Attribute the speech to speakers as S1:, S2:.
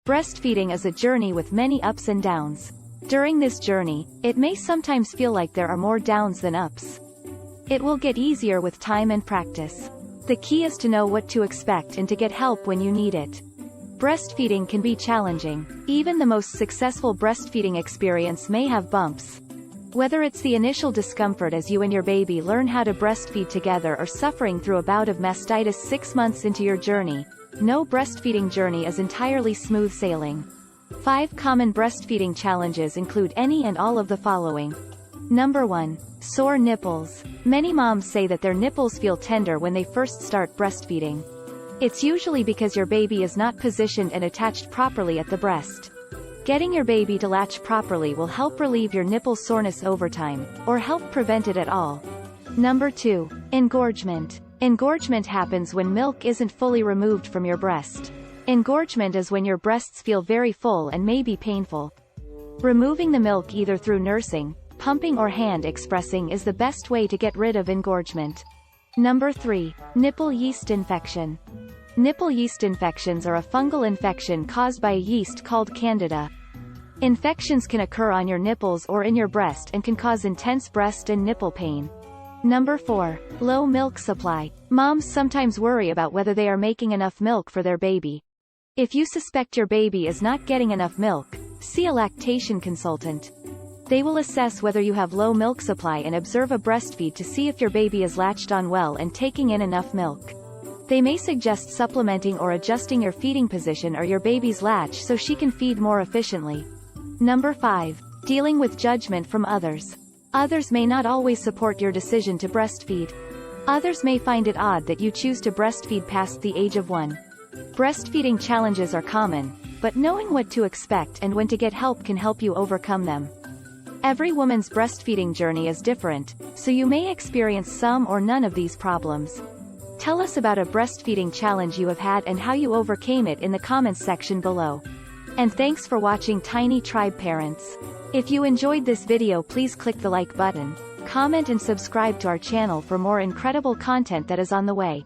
S1: Breastfeeding is a journey with many ups and downs. During this journey, it may sometimes feel like there are more downs than ups. It will get easier with time and practice. The key is to know what to expect and to get help when you need it. Breastfeeding can be challenging. Even the most successful breastfeeding experience may have bumps. Whether it's the initial discomfort as you and your baby learn how to breastfeed together or suffering through a bout of mastitis 6 months into your journey, no breastfeeding journey is entirely smooth sailing. 5 common breastfeeding challenges include any and all of the following. Number 1. Sore nipples. Many moms say that their nipples feel tender when they first start breastfeeding. It's usually because your baby is not positioned and attached properly at the breast. Getting your baby to latch properly will help relieve your nipple soreness over time, or help prevent it at all. Number 2. Engorgement. Engorgement happens when milk isn't fully removed from your breast. Engorgement is when your breasts feel very full and may be painful. Removing the milk either through nursing, pumping or hand expressing is the best way to get rid of engorgement. Number 3. Nipple yeast infection. Nipple yeast infections are a fungal infection caused by a yeast called Candida. Infections can occur on your nipples or in your breast and can cause intense breast and nipple pain. Number 4. Low milk supply. Moms sometimes worry about whether they are making enough milk for their baby. If you suspect your baby is not getting enough milk, see a lactation consultant. They will assess whether you have low milk supply and observe a breastfeed to see if your baby is latched on well and taking in enough milk. They may suggest supplementing or adjusting your feeding position or your baby's latch so she can feed more efficiently. Number 5. Dealing with judgment from others. Others may not always support your decision to breastfeed. Others may find it odd that you choose to breastfeed past the age of 1. Breastfeeding challenges are common, but knowing what to expect and when to get help can help you overcome them. Every woman's breastfeeding journey is different, so you may experience some or none of these problems. Tell us about a breastfeeding challenge you have had and how you overcame it in the comments section below. And thanks for watching Tiny Tribe Parents. If you enjoyed this video, please click the like button, comment and subscribe to our channel for more incredible content that is on the way.